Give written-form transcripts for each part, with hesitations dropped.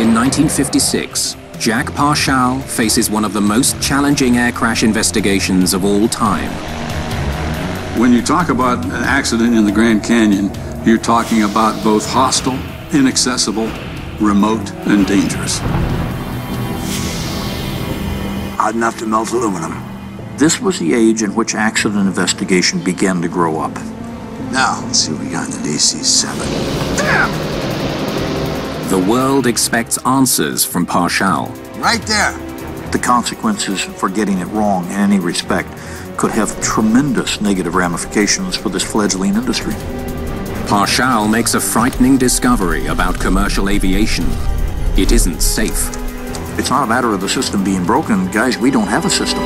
In 1956, Jack Parshall faces one of the most challenging air crash investigations of all time. When you talk about an accident in the Grand Canyon, you're talking about both hostile, inaccessible, remote, and dangerous. Hot enough to melt aluminum. This was the age in which accident investigation began to grow up. Now, let's see what we got in the DC-7. Damn! The world expects answers from Parshall. Right there. The consequences for getting it wrong in any respect could have tremendous negative ramifications for this fledgling industry. Parshall makes a frightening discovery about commercial aviation. It isn't safe. It's not a matter of the system being broken. Guys, we don't have a system.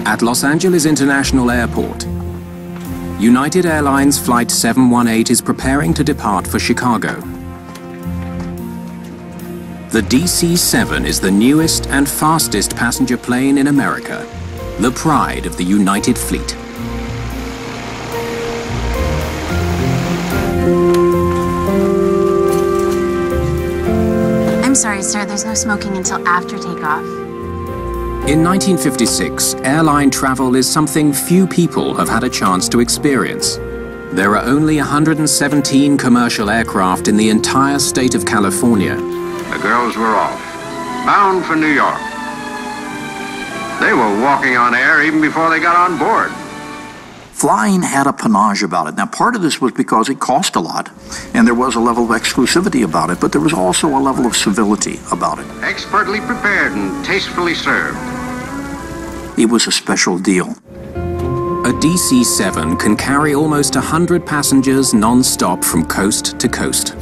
At Los Angeles International Airport, United Airlines Flight 718 is preparing to depart for Chicago. The DC-7 is the newest and fastest passenger plane in America, the pride of the United Fleet. I'm sorry, sir, there's no smoking until after takeoff. In 1956, airline travel is something few people have had a chance to experience. There are only 117 commercial aircraft in the entire state of California. The girls were off, bound for New York. They were walking on air even before they got on board. Flying had a panache about it. Now, part of this was because it cost a lot, and there was a level of exclusivity about it, but there was also a level of civility about it. Expertly prepared and tastefully served. It was a special deal. A DC-7 can carry almost 100 passengers non-stop from coast to coast.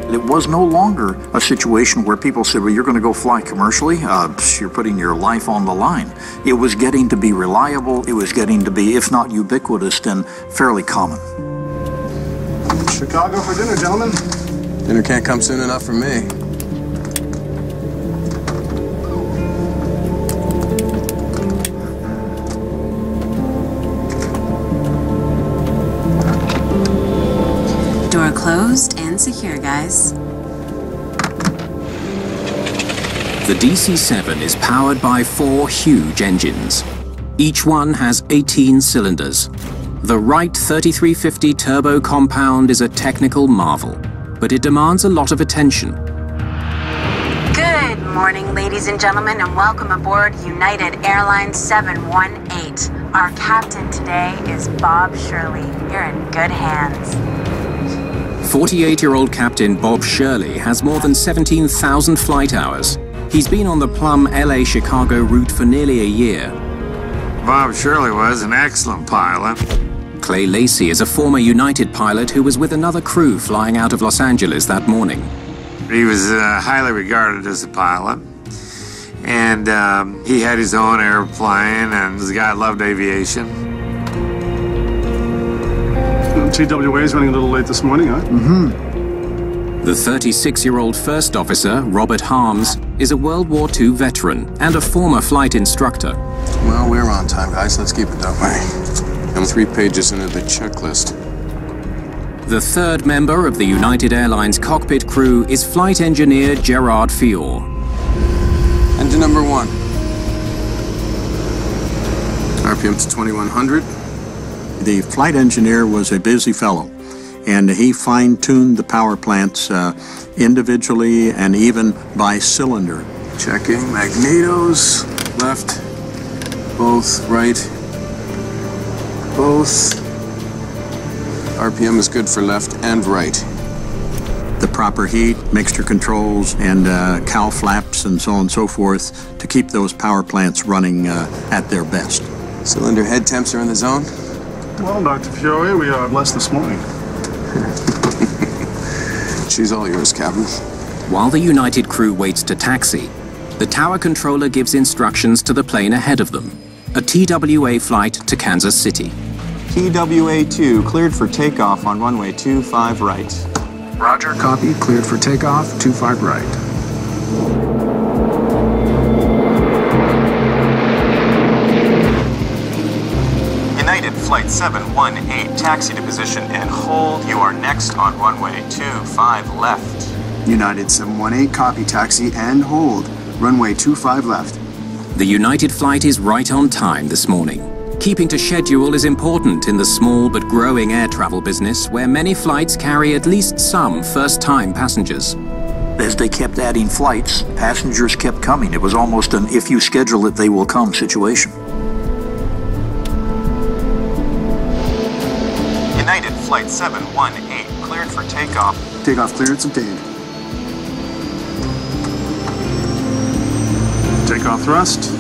It was no longer a situation where people said, well, you're going to go fly commercially, you're putting your life on the line. It was getting to be reliable, it was getting to be, if not ubiquitous, then fairly common. Chicago for dinner, gentlemen. Dinner can't come soon enough for me. Door closed and secure, guys. The DC-7 is powered by 4 huge engines. Each one has 18 cylinders. The Wright 3350 turbo compound is a technical marvel, but it demands a lot of attention. Good morning, ladies and gentlemen, and welcome aboard United Airlines 718. Our captain today is Bob Shirley. You're in good hands. 48-year-old Captain Bob Shirley has more than 17,000 flight hours. He's been on the Plum LA-Chicago route for nearly a year. Bob Shirley was an excellent pilot. Clay Lacey is a former United pilot who was with another crew flying out of Los Angeles that morning. He was highly regarded as a pilot. And he had his own airplane, and the guy loved aviation. TWA is running a little late this morning, huh? Mm-hmm. The 36-year-old first officer, Robert Harms, is a World War II veteran and a former flight instructor. Well, we're on time, guys. Let's keep it that way. I'm 3 pages into the checklist. The third member of the United Airlines cockpit crew is flight engineer Gerard Fior. Engine number 1. RPM to 2100. The flight engineer was a busy fellow, and he fine-tuned the power plants individually and even by cylinder. Checking magnetos. Left. Both. Right. Both. RPM is good for left and right. The proper heat, mixture controls, and cowl flaps and so on and so forth to keep those power plants running at their best. Cylinder head temps are in the zone? Well, Dr. Fiore, we are blessed this morning. She's all yours, Captain. While the United crew waits to taxi, the tower controller gives instructions to the plane ahead of them, a TWA flight to Kansas City. TWA-2 cleared for takeoff on runway 25 right. Roger, copy. Cleared for takeoff, 25 right. United Flight 718, taxi to position and hold. You are next on runway 25 left. United 718, copy, taxi and hold. Runway 25 left. The United flight is right on time this morning. Keeping to schedule is important in the small but growing air travel business, where many flights carry at least some first-time passengers. As they kept adding flights, passengers kept coming. It was almost an if you schedule it, they will come situation. United Flight 718, cleared for takeoff. Takeoff clearance obtained. Takeoff thrust.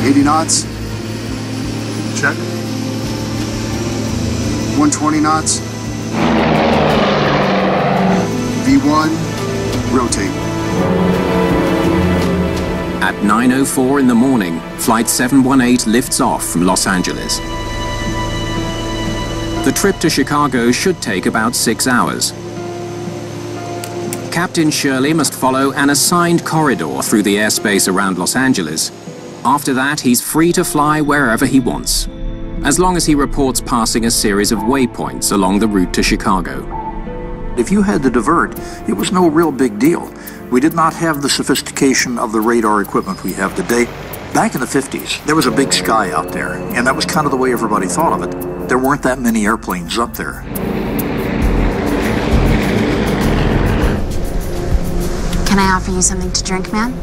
80 knots. Check. 120 knots. V1, rotate. At 9:04 in the morning, Flight 718 lifts off from Los Angeles. The trip to Chicago should take about 6 hours. Captain Shirley must follow an assigned corridor through the airspace around Los Angeles. After that, he's free to fly wherever he wants, as long as he reports passing a series of waypoints along the route to Chicago. If you had to divert, it was no real big deal. We did not have the sophistication of the radar equipment we have today. Back in the 50s, there was a big sky out there, and that was kind of the way everybody thought of it. There weren't that many airplanes up there. Can I offer you something to drink, ma'am?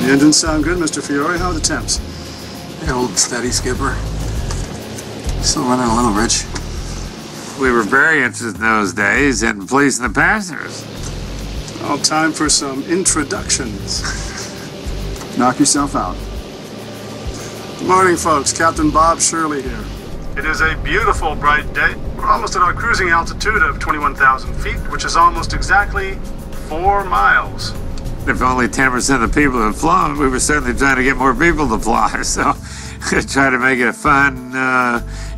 The engines sound good, Mr. Fiore. How are the temps? They're holding steady, Skipper. Still running a little rich. We were very interested in those days in pleasing the passengers. All time for some introductions. Knock yourself out. Good morning, folks. Captain Bob Shirley here. It is a beautiful, bright day. We're almost at our cruising altitude of 21,000 feet, which is almost exactly 4 miles. If only 10% of the people had flown, we were certainly trying to get more people to fly, so try to make it a fun,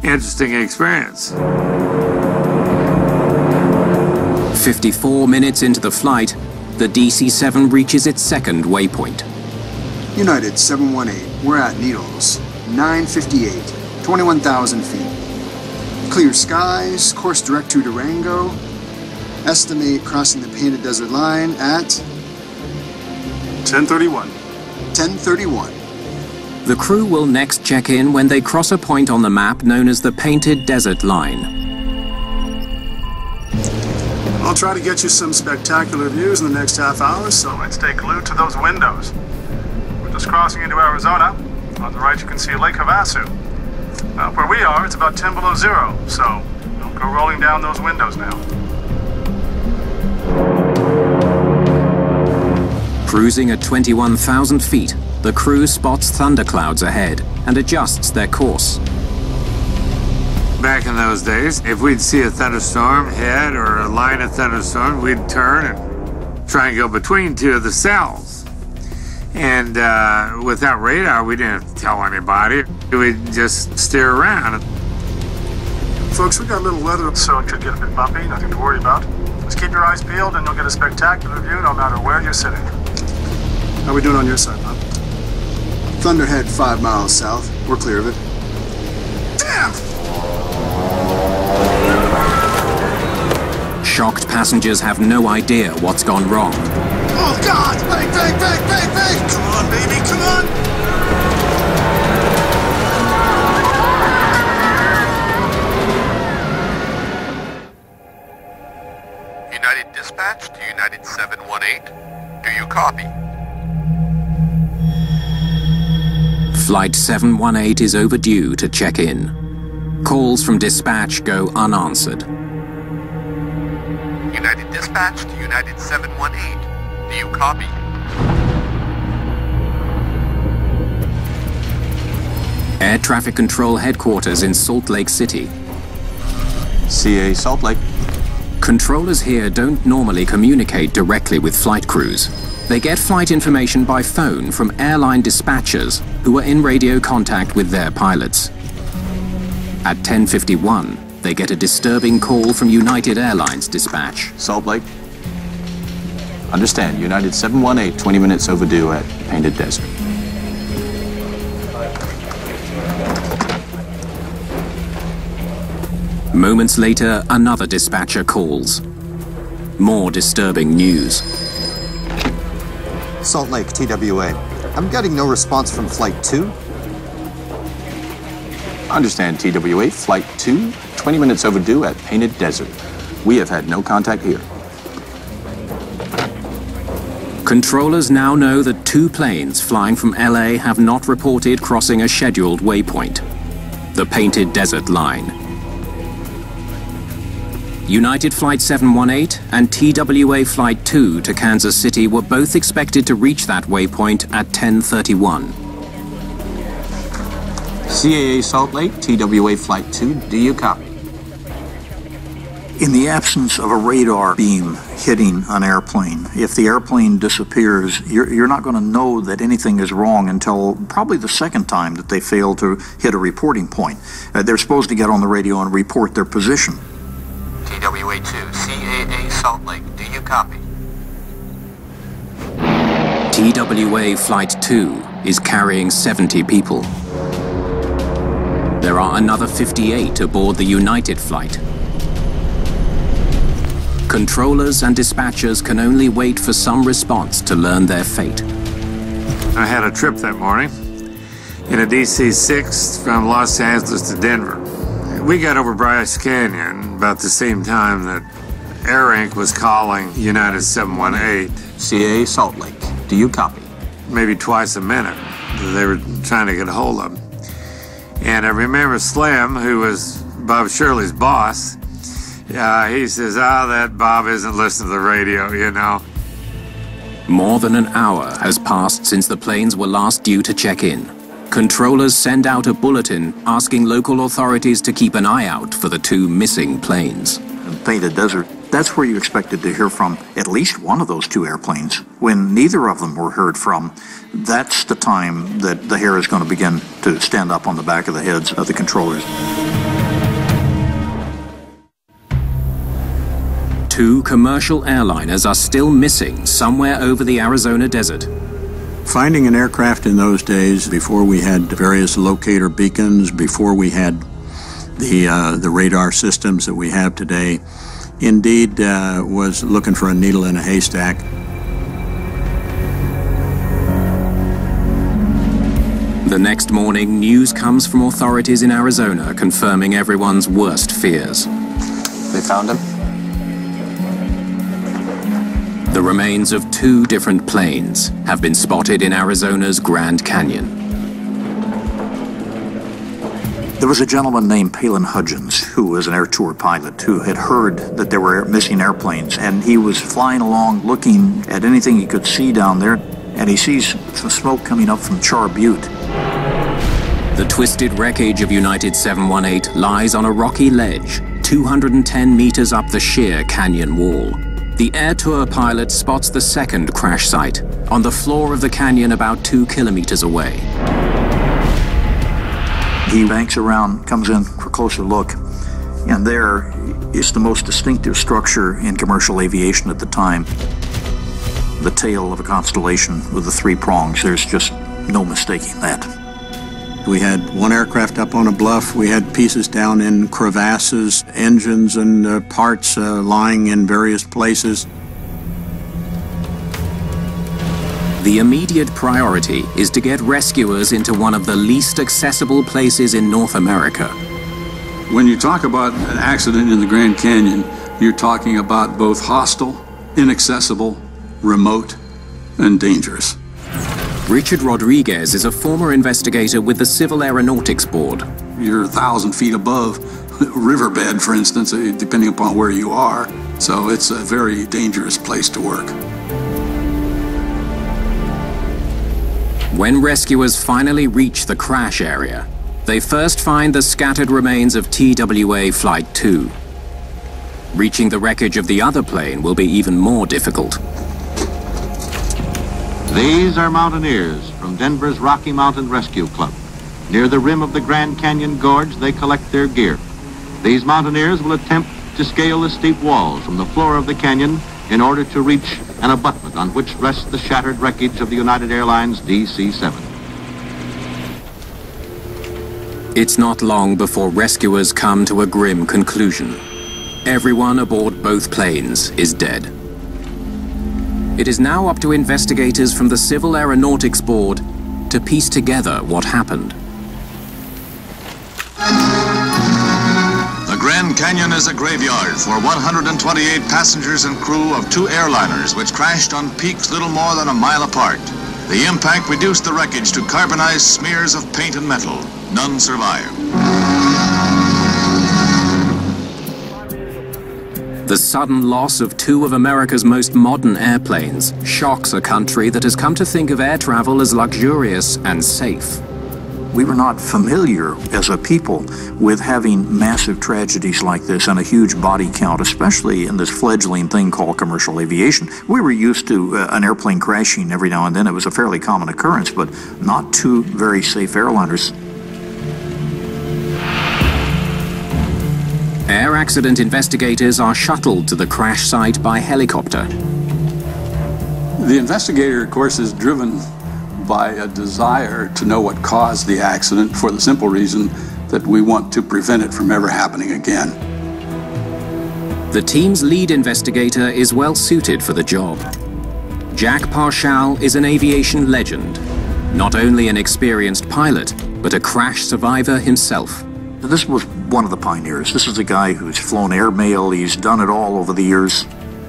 interesting experience. 54 minutes into the flight, the DC-7 reaches its second waypoint. United 718, we're at Needles. 958, 21,000 feet. Clear skies, course direct to Durango. Estimate crossing the Painted Desert Line at 10:31. 10:31. The crew will next check in when they cross a point on the map known as the Painted Desert Line. I'll try to get you some spectacular views in the next half hour, so let's stay glued to those windows. We're just crossing into Arizona. On the right you can see Lake Havasu. Where we are, it's about 10 below zero, so don't go rolling down those windows now. Cruising at 21,000 feet, the crew spots thunderclouds ahead and adjusts their course. Back in those days, if we'd see a thunderstorm ahead or a line of thunderstorms, we'd turn and try and go between two of the cells. And without radar, we didn't have to tell anybody. We'd just steer around. Folks, we got a little weather, so it could get a bit bumpy, nothing to worry about. Just keep your eyes peeled and you'll get a spectacular view no matter where you're sitting. How we doing on your side, Bob? Thunderhead 5 miles south. We're clear of it. Damn! Shocked passengers have no idea what's gone wrong. Oh, God! Bang, bang, bang, bang, bang! Come on, baby, come on! United Dispatch to United 718. Do you copy? Flight 718 is overdue to check in. Calls from dispatch go unanswered. United Dispatch to United 718. Do you copy? Air Traffic Control Headquarters in Salt Lake City. CA Salt Lake. Controllers here don't normally communicate directly with flight crews. They get flight information by phone from airline dispatchers who are in radio contact with their pilots. At 10:51, they get a disturbing call from United Airlines dispatch. Salt Lake. Understand. United 718, 20 minutes overdue at Painted Desert. Moments later, another dispatcher calls. More disturbing news. Salt Lake, TWA. I'm getting no response from Flight 2. Understand, TWA. Flight 2, 20 minutes overdue at Painted Desert. We have had no contact here. Controllers now know that 2 planes flying from LA have not reported crossing a scheduled waypoint, the Painted Desert line. United Flight 718 and TWA Flight 2 to Kansas City were both expected to reach that waypoint at 10:31. CAA Salt Lake, TWA Flight 2, do you copy? In the absence of a radar beam hitting an airplane, if the airplane disappears, you're not going to know that anything is wrong until probably the second time that they fail to hit a reporting point. They're supposed to get on the radio and report their position. TWA 2, CAA Salt Lake, do you copy? TWA Flight 2 is carrying 70 people. There are another 58 aboard the United flight. Controllers and dispatchers can only wait for some response to learn their fate. I had a trip that morning in a DC-6 from Los Angeles to Denver. We got over Bryce Canyon about the same time that Air Inc. was calling United 718. CAA Salt Lake, do you copy? Maybe twice a minute. They were trying to get a hold of him. And I remember Slim, who was Bob Shirley's boss, he says, that Bob isn't listening to the radio, you know. More than an hour has passed since the planes were last due to check in. Controllers send out a bulletin asking local authorities to keep an eye out for the 2 missing planes. Painted Desert, that's where you expected to hear from at least one of those 2 airplanes. When neither of them were heard from, that's the time that the hair is going to begin to stand up on the back of the heads of the controllers. 2 commercial airliners are still missing somewhere over the Arizona desert. Finding an aircraft in those days, before we had various locator beacons, before we had the radar systems that we have today, indeed was looking for a needle in a haystack. The next morning, news comes from authorities in Arizona confirming everyone's worst fears. They found him? The remains of 2 different planes have been spotted in Arizona's Grand Canyon. There was a gentleman named Palin Hudgens, who was an air tour pilot, who had heard that there were missing airplanes, and he was flying along looking at anything he could see down there, and he sees some smoke coming up from Char Butte. The twisted wreckage of United 718 lies on a rocky ledge, 210 meters up the sheer canyon wall. The air tour pilot spots the second crash site, on the floor of the canyon about 2 kilometers away. He banks around, comes in for a closer look, and there is the most distinctive structure in commercial aviation at the time. The tail of a constellation with the 3 prongs. There's just no mistaking that. We had 1 aircraft up on a bluff. We had pieces down in crevasses, engines and parts lying in various places. The immediate priority is to get rescuers into one of the least accessible places in North America. When you talk about an accident in the Grand Canyon, you're talking about both hostile, inaccessible, remote, and dangerous. Richard Rodriguez is a former investigator with the Civil Aeronautics Board. You're 1,000 feet above riverbed, for instance, depending upon where you are. So it's a very dangerous place to work. When rescuers finally reach the crash area, they first find the scattered remains of TWA Flight 2. Reaching the wreckage of the other plane will be even more difficult. These are mountaineers from Denver's Rocky Mountain Rescue Club. Near the rim of the Grand Canyon Gorge, they collect their gear. These mountaineers will attempt to scale the steep walls from the floor of the canyon in order to reach an abutment on which rests the shattered wreckage of the United Airlines DC-7. It's not long before rescuers come to a grim conclusion. Everyone aboard both planes is dead. It is now up to investigators from the Civil Aeronautics Board to piece together what happened. The Grand Canyon is a graveyard for 128 passengers and crew of two airliners which crashed on peaks little more than a mile apart. The impact reduced the wreckage to carbonized smears of paint and metal. None survived. The sudden loss of two of America's most modern airplanes shocks a country that has come to think of air travel as luxurious and safe. We were not familiar as a people with having massive tragedies like this and a huge body count, especially in this fledgling thing called commercial aviation. We were used to an airplane crashing every now and then. It was a fairly common occurrence, but not two very safe airliners. Air accident investigators are shuttled to the crash site by helicopter. The investigator, of course, is driven by a desire to know what caused the accident for the simple reason that we want to prevent it from ever happening again. The team's lead investigator is well suited for the job. Jack Parshall is an aviation legend, not only an experienced pilot, but a crash survivor himself. This was one of the pioneers. This is a guy who's flown airmail, he's done it all over the years,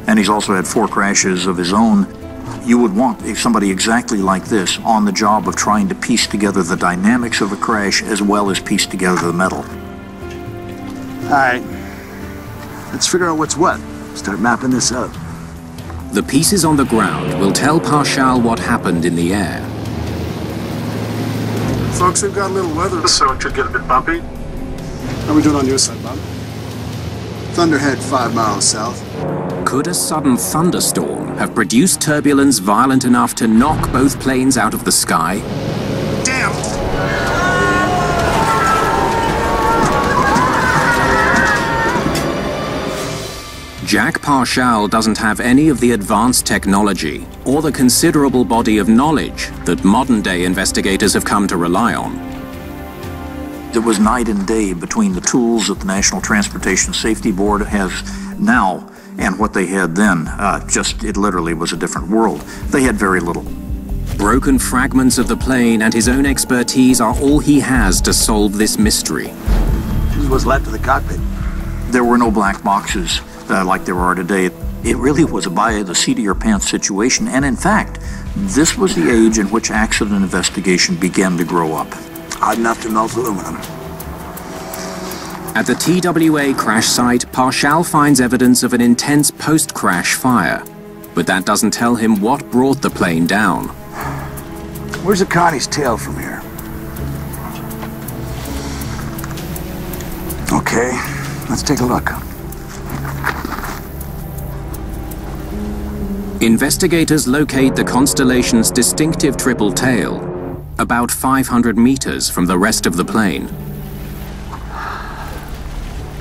and he's also had 4 crashes of his own. You would want somebody exactly like this on the job of trying to piece together the dynamics of a crash as well as piece together the metal. All right, let's figure out what's what. Start mapping this up. The pieces on the ground will tell Parshall what happened in the air. Folks, we've got a little weather, so it could get a bit bumpy. How are we doing on your side, Bob? Thunderhead 5 miles south. Could a sudden thunderstorm have produced turbulence violent enough to knock both planes out of the sky? Damn! Jack Parshall doesn't have any of the advanced technology or the considerable body of knowledge that modern-day investigators have come to rely on. It was night and day between the tools that the National Transportation Safety Board has now and what they had then. It literally was a different world. They had very little. Broken fragments of the plane and his own expertise are all he has to solve this mystery. This is what's left of the cockpit. There were no black boxes like there are today. It really was a by the seat of your pants situation, and in fact, this was the age in which accident investigation began to grow up. Hot enough to melt aluminum. At the TWA crash site, Parshall finds evidence of an intense post-crash fire, but that doesn't tell him what brought the plane down. Where's the Connie's tail from here? Okay, let's take a look. Investigators locate the constellation's distinctive triple tail, about 500 meters from the rest of the plane.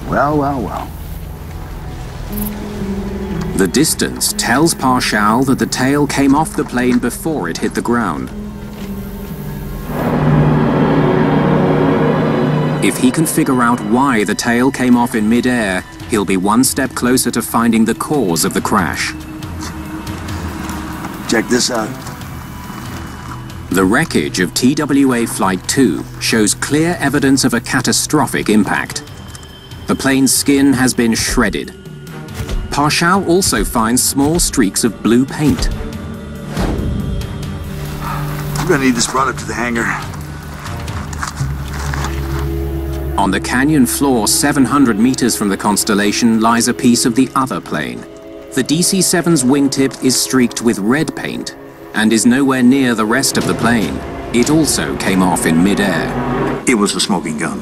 Well, well, well. The distance tells Parshall that the tail came off the plane before it hit the ground. If he can figure out why the tail came off in mid-air, he'll be one step closer to finding the cause of the crash. Check this out. The wreckage of TWA Flight 2 shows clear evidence of a catastrophic impact. The plane's skin has been shredded. Parshall also finds small streaks of blue paint. We're gonna need this brought up to the hangar. On the canyon floor 700 meters from the constellation lies a piece of the other plane. The DC-7's wingtip is streaked with red paint and is nowhere near the rest of the plane. It also came off in mid-air. It was a smoking gun.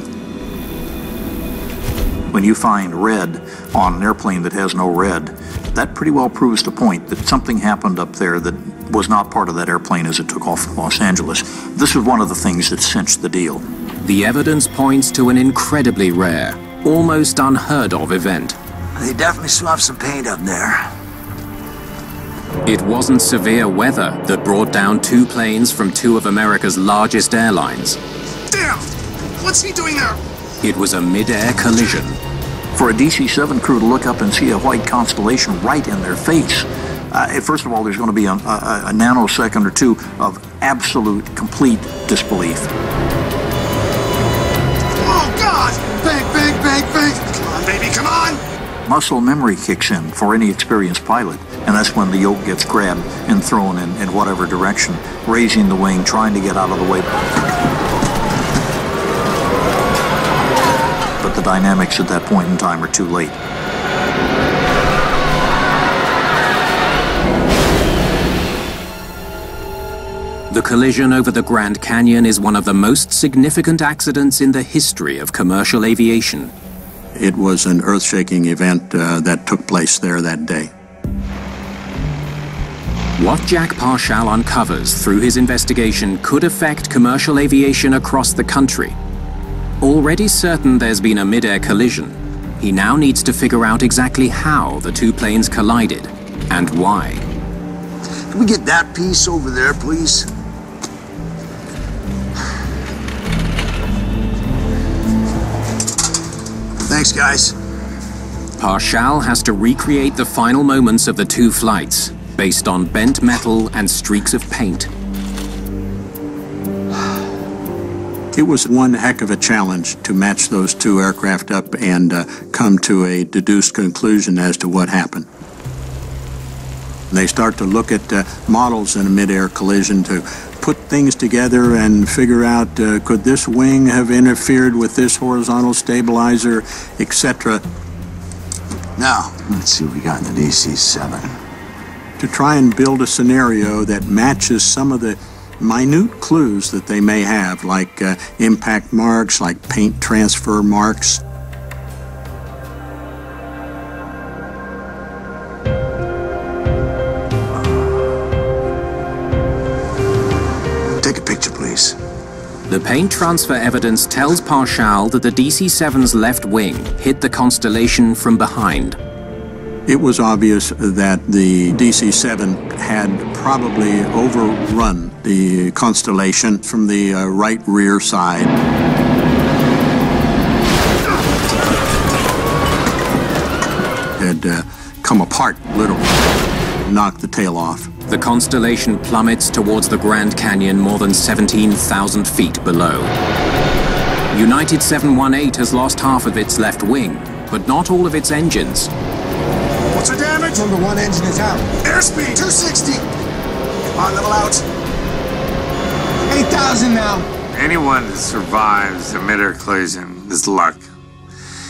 When you find red on an airplane that has no red, that pretty well proves the point that something happened up there that was not part of that airplane as it took off from Los Angeles. This was one of the things that cinched the deal. The evidence points to an incredibly rare, almost unheard of event. They definitely swapped some paint up there. It wasn't severe weather that brought down two planes from two of America's largest airlines. Damn! What's he doing there? It was a mid-air collision. For a DC-7 crew to look up and see a white constellation right in their face, first of all, there's going to be a nanosecond or two of absolute, complete disbelief. Oh, God! Bang, bang, bang, bang! Come on, baby, come on! Muscle memory kicks in for any experienced pilot, and that's when the yoke gets grabbed and thrown in whatever direction, raising the wing, trying to get out of the way. But the dynamics at that point in time are too late. The collision over the Grand Canyon is one of the most significant accidents in the history of commercial aviation. It was an earth-shaking event that took place there that day. What Jack Parshall uncovers through his investigation could affect commercial aviation across the country. Already certain there's been a mid-air collision, he now needs to figure out exactly how the two planes collided and why. Can we get that piece over there, please? Thanks, guys. Parshall has to recreate the final moments of the two flights, based on bent metal and streaks of paint. It was one heck of a challenge to match those two aircraft up and come to a deduced conclusion as to what happened. They start to look at models in a mid-air collision to put things together and figure out could this wing have interfered with this horizontal stabilizer, etc. Now, let's see what we got in the DC-7. To try and build a scenario that matches some of the minute clues that they may have, like impact marks, like paint transfer marks. Take a picture, please. The paint transfer evidence tells Parshall that the DC-7's left wing hit the constellation from behind. It was obvious that the DC-7 had probably overrun the constellation from the right rear side. Had come apart, literally, knocked the tail off. The constellation plummets towards the Grand Canyon more than 17,000 feet below. United 718 has lost half of its left wing, but not all of its engines. What's the damage? Number one engine is out. Airspeed! 260! Come on, level out. 8,000 now. Anyone that survives a mid-air collision is luck.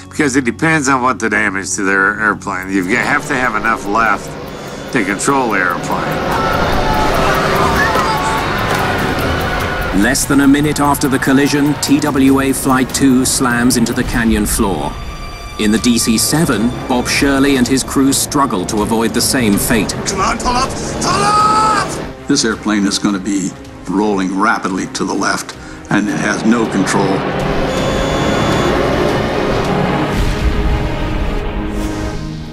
Because it depends on what the damage to their airplane. You have to have enough left to control the airplane. Less than a minute after the collision, TWA Flight 2 slams into the canyon floor. In the DC-7, Bob Shirley and his crew struggle to avoid the same fate. Come on, pull up! Pull up! This airplane is going to be rolling rapidly to the left, and it has no control.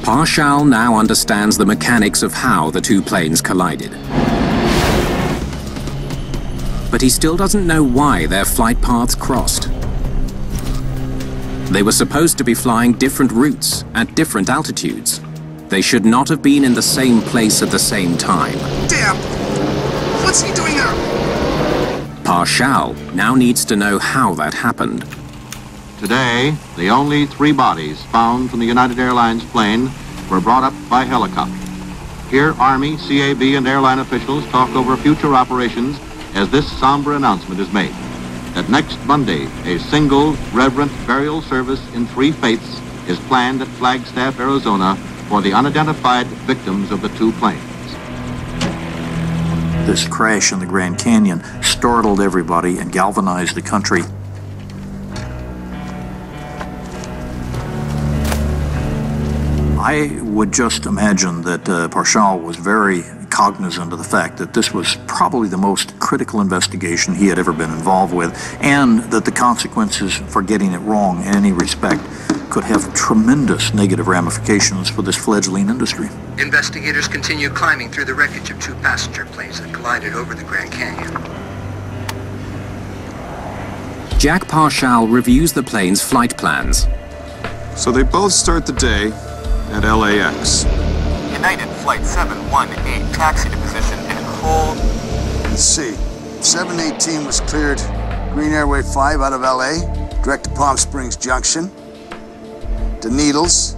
Parshall now understands the mechanics of how the two planes collided. But he still doesn't know why their flight paths crossed. They were supposed to be flying different routes at different altitudes. They should not have been in the same place at the same time. Damn! What's he doing there? Parshall now needs to know how that happened. Today, the only 3 bodies found from the United Airlines plane were brought up by helicopter. Here, Army, CAB, and airline officials talk over future operations as this somber announcement is made, that next Monday, a single reverent burial service in 3 faiths is planned at Flagstaff, Arizona, for the unidentified victims of the 2 planes. This crash in the Grand Canyon startled everybody and galvanized the country. I would just imagine that Parshall was very cognizant of the fact that this was probably the most critical investigation he had ever been involved with, and that the consequences for getting it wrong in any respect could have tremendous negative ramifications for this fledgling industry. Investigators continue climbing through the wreckage of two passenger planes that collided over the Grand Canyon. Jack Parshall reviews the plane's flight plans. So they both start the day at LAX. United Flight 718, taxi to position and hold. Let's see. 718 was cleared Green Airway 5 out of LA, direct to Palm Springs Junction, to Needles,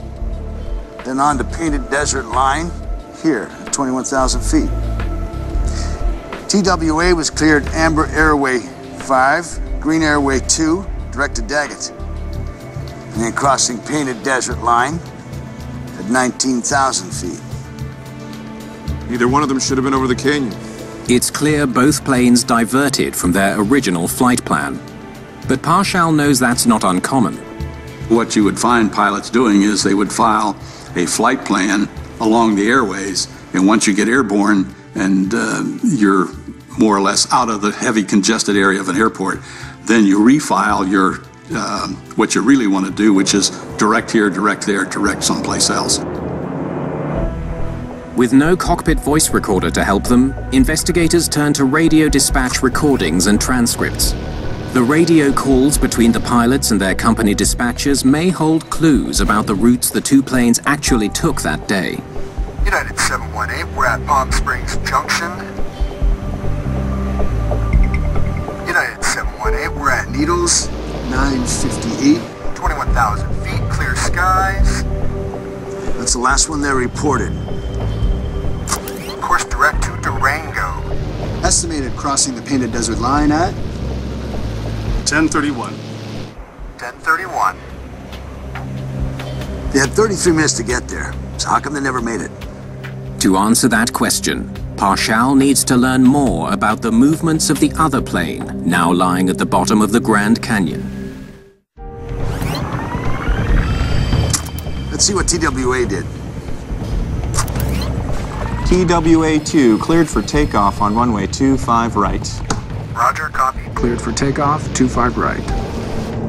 then on to Painted Desert Line, here at 21,000 feet. TWA was cleared Amber Airway 5, Green Airway 2, direct to Daggett, and then crossing Painted Desert Line at 19,000 feet. Either one of them should have been over the canyon. It's clear both planes diverted from their original flight plan. But Parshall knows that's not uncommon. What you would find pilots doing is they would file a flight plan along the airways, and once you get airborne and you're more or less out of the heavy congested area of an airport, then you refile your what you really want to do, which is direct here, direct there, direct someplace else. With no cockpit voice recorder to help them, investigators turn to radio dispatch recordings and transcripts. The radio calls between the pilots and their company dispatchers may hold clues about the routes the two planes actually took that day. United 718, we're at Palm Springs Junction. United 718, we're at Needles, 958. 21,000 feet, clear skies. That's the last one they reported. Course direct to Durango. Estimated crossing the Painted Desert Line at 10:31. 10:31. They had 33 minutes to get there, so how come they never made it? To answer that question, Parshall needs to learn more about the movements of the other plane, now lying at the bottom of the Grand Canyon. Let's see what TWA did. TWA-2 cleared for takeoff on runway 25 right. Roger, copy. Cleared for takeoff, 25 right.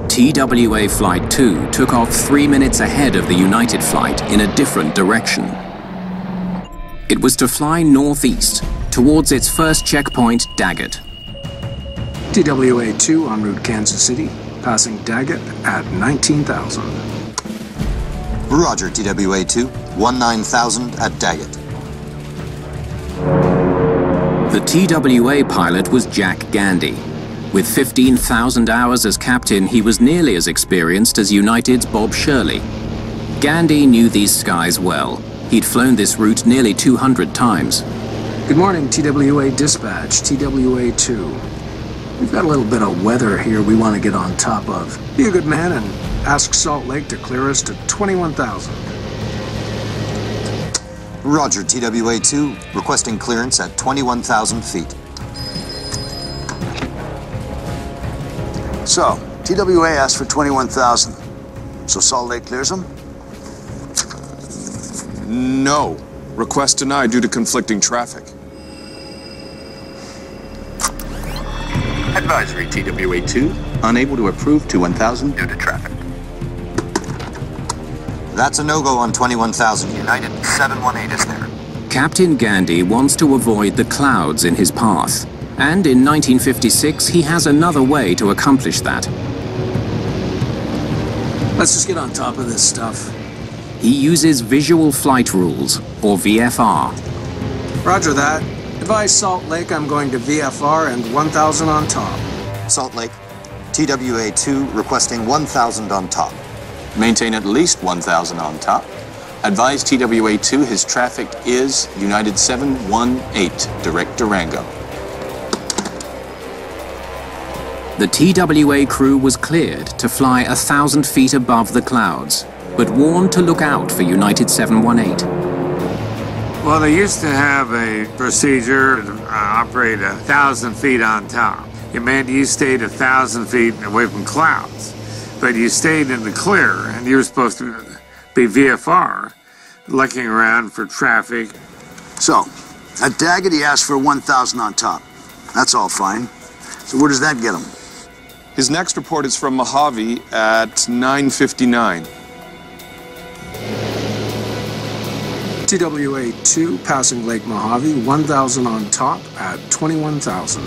TWA Flight 2 took off 3 minutes ahead of the United flight in a different direction. It was to fly northeast, towards its first checkpoint, Daggett. TWA-2 en route Kansas City, passing Daggett at 19,000. Roger, TWA-2, 19,000 at Daggett. The TWA pilot was Jack Gandy. With 15,000 hours as captain, he was nearly as experienced as United's Bob Shirley. Gandy knew these skies well. He'd flown this route nearly 200 times. Good morning, TWA dispatch, TWA-2. We've got a little bit of weather here we want to get on top of. Be a good man and ask Salt Lake to clear us to 21,000. Roger, TWA-2, requesting clearance at 21,000 feet. So, TWA asked for 21,000. So Salt Lake clears them? No. Request denied due to conflicting traffic. Advisory TWA-2, unable to approve to 1,000 due to traffic. That's a no-go on 21,000. United 718 is there. Captain Gandy wants to avoid the clouds in his path. And in 1956, he has another way to accomplish that. Let's just get on top of this stuff. He uses visual flight rules, or VFR. Roger that. Advise Salt Lake I'm going to VFR and 1,000 on top. Salt Lake, TWA-2 requesting 1,000 on top. Maintain at least 1,000 on top. Advise TWA-2 his traffic is United 718, direct Durango. The TWA crew was cleared to fly 1,000 feet above the clouds, but warned to look out for United 718. Well, they used to have a procedure to operate 1,000 feet on top. It meant you stayed 1,000 feet away from clouds, but you stayed in the clear, and you were supposed to be VFR, looking around for traffic. So, at Daggett, he asked for 1,000 on top. That's all fine. So where does that get him? His next report is from Mojave at 9:59. TWA-2 passing Lake Mojave, 1,000 on top at 21,000.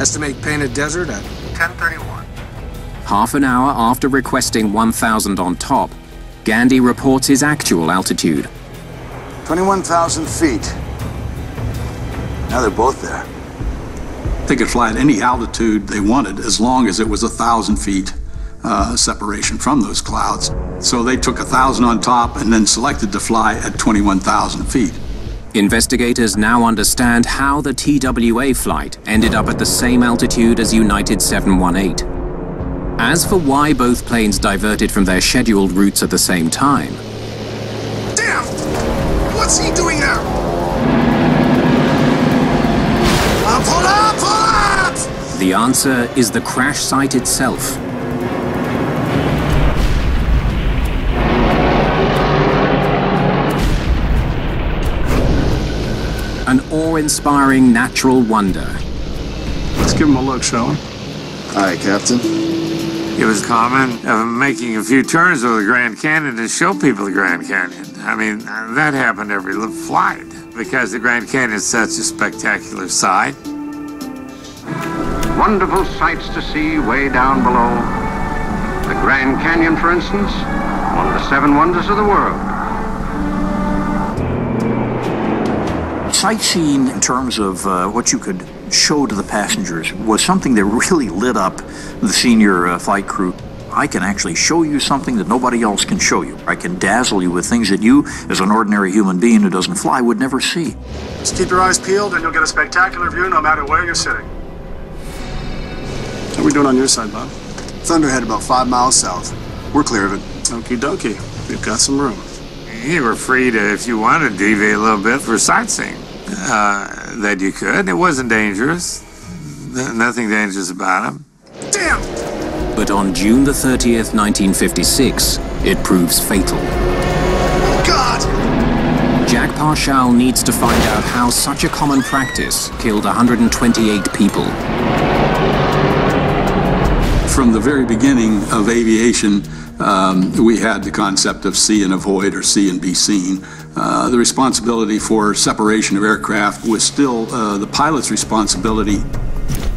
Estimate Painted Desert at 10:31. Half an hour after requesting 1,000 on top, Gandhi reports his actual altitude. 21,000 feet. Now they're both there. They could fly at any altitude they wanted as long as it was 1,000 feet separation from those clouds. So they took 1,000 on top and then selected to fly at 21,000 feet. Investigators now understand how the TWA flight ended up at the same altitude as United 718. As for why both planes diverted from their scheduled routes at the same time... Damn! What's he doing now? Pull up! Pull up! The answer is the crash site itself. An awe-inspiring natural wonder. Let's give him a look, shall we? All right, Captain. It was common of making a few turns over the Grand Canyon to show people the Grand Canyon. I mean, that happened every flight because the Grand Canyon is such a spectacular sight. Wonderful sights to see way down below. The Grand Canyon, for instance, one of the 7 wonders of the world. Sightseeing in terms of what you could show to the passengers was something that really lit up the senior flight crew. I can actually show you something that nobody else can show you. I can dazzle you with things that you, as an ordinary human being who doesn't fly, would never see. Just keep your eyes peeled and you'll get a spectacular view no matter where you're sitting. How are we doing on your side, Bob? Thunderhead about 5 miles south. We're clear of it. Okie dokie. We've got some room. You were free to, if you wanted, to deviate a little bit for sightseeing. That you could. It wasn't dangerous. Nothing dangerous about them. Damn! But on June the 30th, 1956, it proves fatal. God! Jack Parshall needs to find out how such a common practice killed 128 people. From the very beginning of aviation, we had the concept of see and avoid or see and be seen. The responsibility for separation of aircraft was still the pilot's responsibility.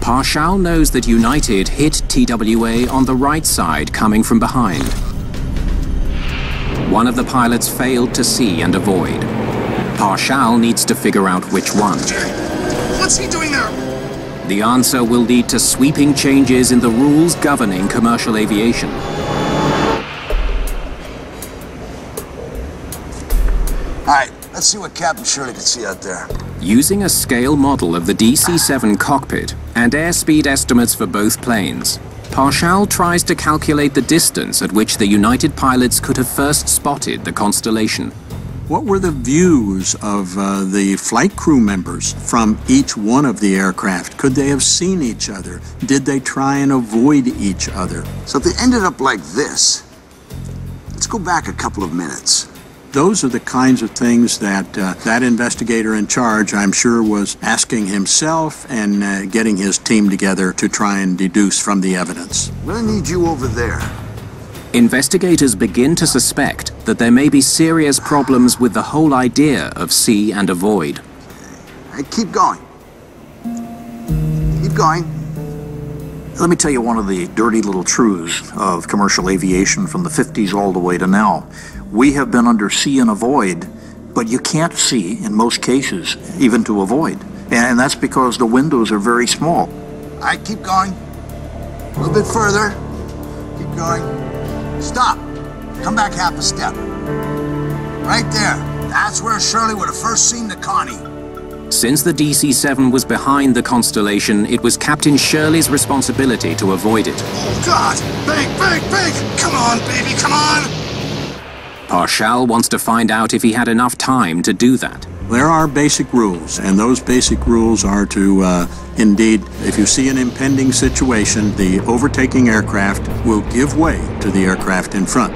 Parshall knows that United hit TWA on the right side coming from behind. One of the pilots failed to see and avoid. Parshall needs to figure out which one. What's he doing there? The answer will lead to sweeping changes in the rules governing commercial aviation. All right, let's see what Captain Shirley can see out there. Using a scale model of the DC-7 cockpit and airspeed estimates for both planes, Parshall tries to calculate the distance at which the United pilots could have first spotted the constellation. What were the views of the flight crew members from each one of the aircraft? Could they have seen each other? Did they try and avoid each other? So if they ended up like this, let's go back a couple of minutes. Those are the kinds of things that that investigator in charge, I'm sure, was asking himself and getting his team together to try and deduce from the evidence. I'm gonna need you over there. Investigators begin to suspect that there may be serious problems with the whole idea of see and avoid. Hey, keep going. Keep going. Let me tell you one of the dirty little truths of commercial aviation from the 50s all the way to now. We have been under see and avoid, but you can't see in most cases, even to avoid. And that's because the windows are very small. All right, keep going. A little bit further. Keep going. Stop. Come back half a step. Right there. That's where Shirley would have first seen the Connie. Since the DC-7 was behind the constellation, it was Captain Shirley's responsibility to avoid it. Oh, God! Big, big, big! Come on, baby, come on! Parshall wants to find out if he had enough time to do that. There are basic rules, and those basic rules are to, indeed, if you see an impending situation, the overtaking aircraft will give way to the aircraft in front.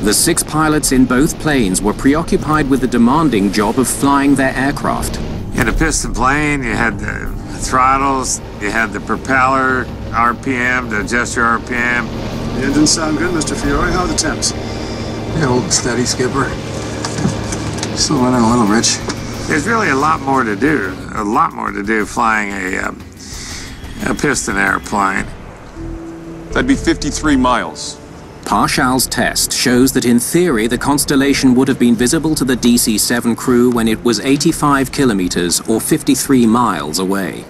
The 6 pilots in both planes were preoccupied with the demanding job of flying their aircraft. You had a piston plane, you had the throttles, you had the propeller, RPM, to adjust your RPM. The engines sound good, Mr. Fiore. How are the temps? Hold steady, Skipper. Still running a little, Rich. There's really a lot more to do. A lot more to do flying a piston airplane. That'd be 53 miles. Parshall's test shows that in theory the Constellation would have been visible to the DC-7 crew when it was 85 kilometers or 53 miles away.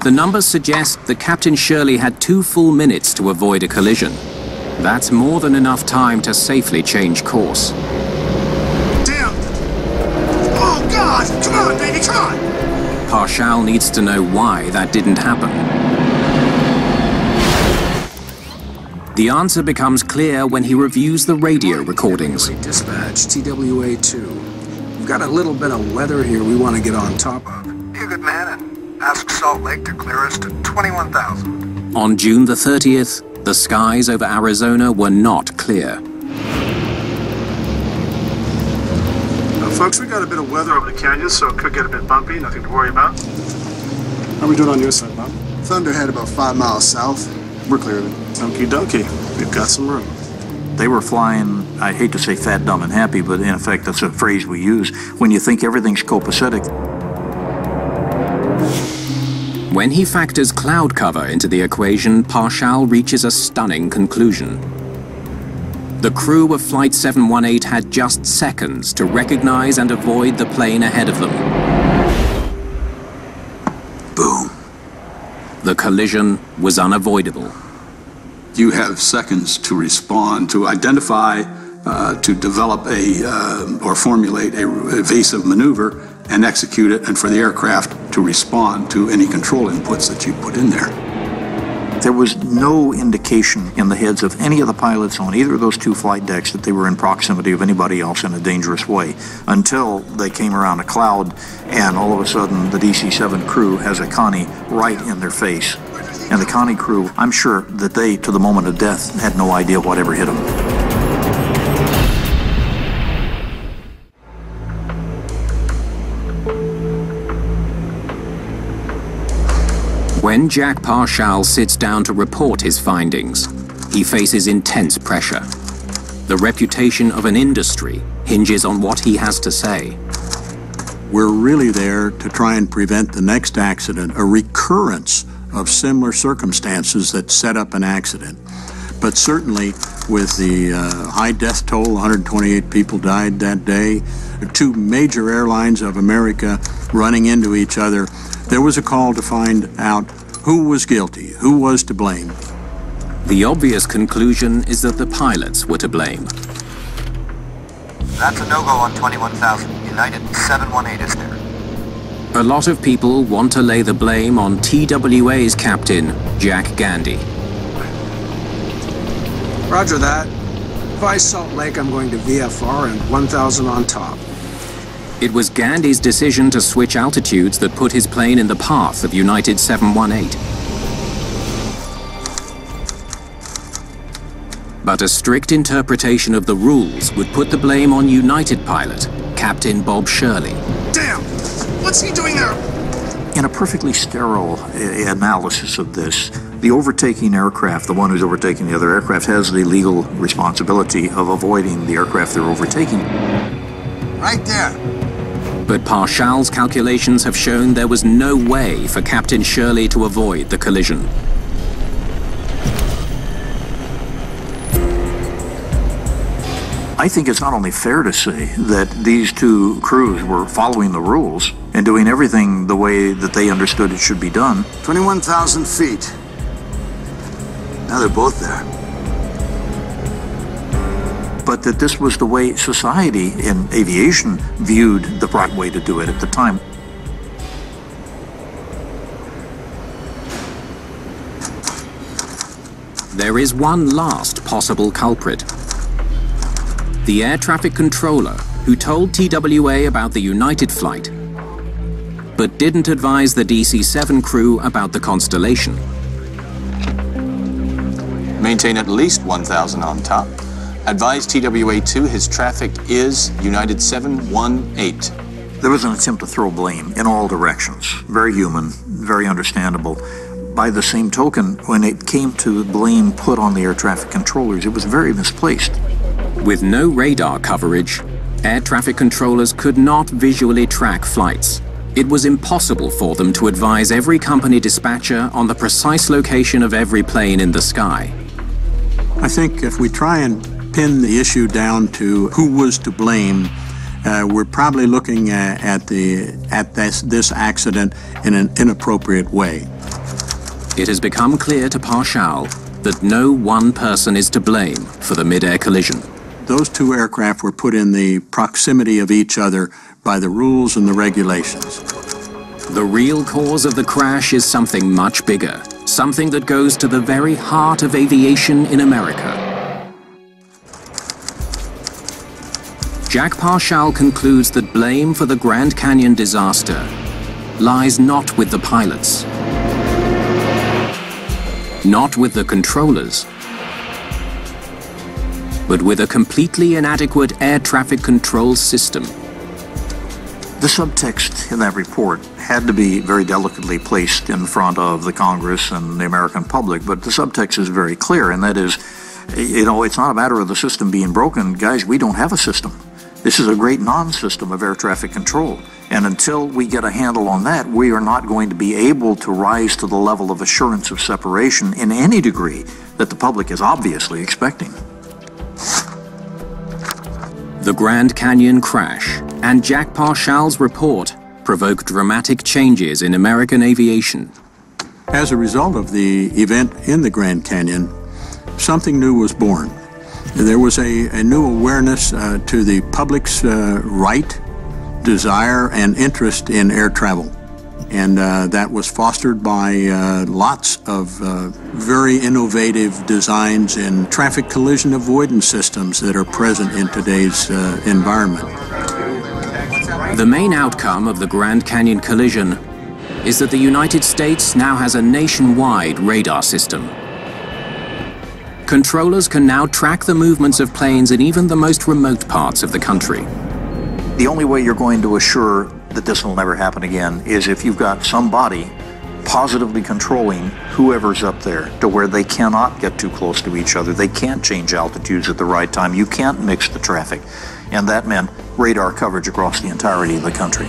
The numbers suggest that Captain Shirley had 2 full minutes to avoid a collision. That's more than enough time to safely change course. Damn! Oh, God! Come on, baby, come on! Parshall needs to know why that didn't happen. The answer becomes clear when he reviews the radio recordings. Dispatch, TWA-2. We've got a little bit of weather here we want to get on top of. Be a good man and ask Salt Lake to clear us to 21,000. On June the 30th, the skies over Arizona were not clear. Folks, we got a bit of weather over the canyon, so it could get a bit bumpy. Nothing to worry about. How are we doing on your side, Bob? Thunderhead about 5 miles south. We're clear of it. Okie dokie. We've got some room. They were flying, I hate to say fat, dumb, and happy, but in effect that's a phrase we use when you think everything's copacetic. When he factors cloud cover into the equation, Parshall reaches a stunning conclusion. The crew of Flight 718 had just seconds to recognize and avoid the plane ahead of them. Boom. The collision was unavoidable. You have seconds to respond, to identify, to develop or formulate a evasive maneuver and execute it, and for the aircraft to respond to any control inputs that you put in there. There was no indication in the heads of any of the pilots on either of those 2 flight decks that they were in proximity of anybody else in a dangerous way until they came around a cloud and all of a sudden the DC-7 crew has a Connie right in their face. And the Connie crew, I'm sure that they, to the moment of death, had no idea whatever hit them. When Jack Parshall sits down to report his findings, he faces intense pressure. The reputation of an industry hinges on what he has to say. We're really there to try and prevent the next accident, a recurrence of similar circumstances that set up an accident. But certainly with the high death toll, 128 people died that day, 2 major airlines of America running into each other, there was a call to find out who was guilty, who was to blame. The obvious conclusion is that the pilots were to blame. That's a no-go on 21,000. United 718 is there. A lot of people want to lay the blame on TWA's captain, Jack Gandy. Roger that. Advise Salt Lake I'm going to VFR and 1,000 on top. It was Gandy's decision to switch altitudes that put his plane in the path of United 718. But a strict interpretation of the rules would put the blame on United pilot, Captain Bob Shirley. Damn! What's he doing there? In a perfectly sterile analysis of this, the overtaking aircraft, the one who's overtaking the other aircraft, has the legal responsibility of avoiding the aircraft they're overtaking. Right there. But Parshall's calculations have shown there was no way for Captain Shirley to avoid the collision. I think it's not only fair to say that these 2 crews were following the rules and doing everything the way that they understood it should be done. 21,000 feet. Now they're both there. But that this was the way society in aviation viewed the right way to do it at the time. There is one last possible culprit. The air traffic controller who told TWA about the United flight, but didn't advise the DC-7 crew about the Constellation. Maintain at least 1,000 on top. Advise TWA-2 his traffic is United 718. There was an attempt to throw blame in all directions. Very human, very understandable. By the same token, when it came to blame put on the air traffic controllers, it was very misplaced. With no radar coverage, Air traffic controllers could not visually track flights. It was impossible for them to advise every company dispatcher on the precise location of every plane in the sky. I think if we try and pin the issue down to who was to blame, we're probably looking at this accident in an inappropriate way. It has become clear to Parshall that no one person is to blame for the mid-air collision. Those two aircraft were put in the proximity of each other by the rules and the regulations. The real cause of the crash is something much bigger, something that goes to the very heart of aviation in America. Jack Parshall concludes that blame for the Grand Canyon disaster lies not with the pilots, not with the controllers, but with a completely inadequate air traffic control system. The subtext in that report had to be very delicately placed in front of the Congress and the American public, but the subtext is very clear, and that is, it's not a matter of the system being broken. Guys, we don't have a system. This is a great non-system of air traffic control, and until we get a handle on that, we are not going to be able to rise to the level of assurance of separation in any degree that the public is obviously expecting. The Grand Canyon crash and Jack Parshall's report provoked dramatic changes in American aviation. As a result of the event in the Grand Canyon, something new was born. There was a new awareness to the public's right, desire, and interest in air travel. And that was fostered by lots of very innovative designs in traffic collision avoidance systems that are present in today's environment. The main outcome of the Grand Canyon collision is that the United States now has a nationwide radar system. Controllers can now track the movements of planes in even the most remote parts of the country. The only way you're going to assure that this will never happen again is if you've got somebody positively controlling whoever's up there to where they cannot get too close to each other. They can't change altitudes at the right time. You can't mix the traffic. And that meant radar coverage across the entirety of the country.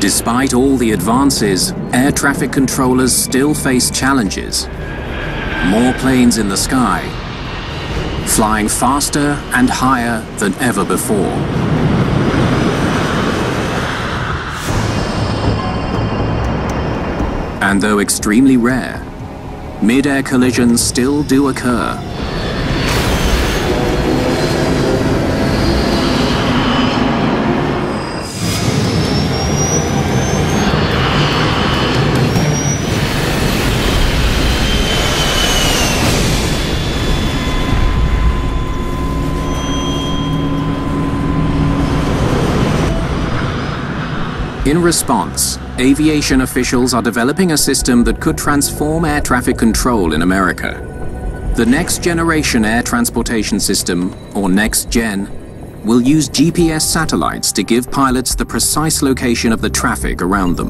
Despite all the advances, air traffic controllers still face challenges. More planes in the sky, flying faster and higher than ever before. And though extremely rare, mid-air collisions still do occur. In response, aviation officials are developing a system that could transform air traffic control in America. The Next Generation Air Transportation System, or NextGen, will use GPS satellites to give pilots the precise location of the traffic around them.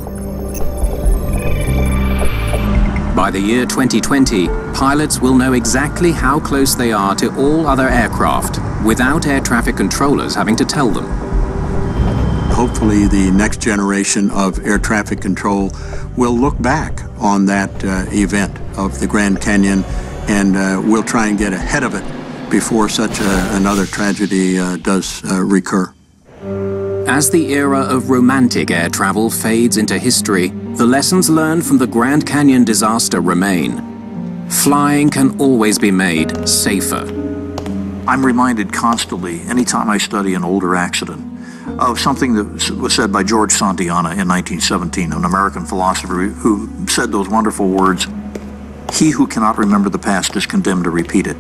By the year 2020, pilots will know exactly how close they are to all other aircraft without air traffic controllers having to tell them. Hopefully the next generation of air traffic control will look back on that event of the Grand Canyon, and we'll try and get ahead of it before such another tragedy does recur. As the era of romantic air travel fades into history, the lessons learned from the Grand Canyon disaster remain. Flying can always be made safer. I'm reminded constantly, anytime I study an older accident, of something that was said by George Santayana in 1917, an American philosopher who said those wonderful words, "He who cannot remember the past is condemned to repeat it."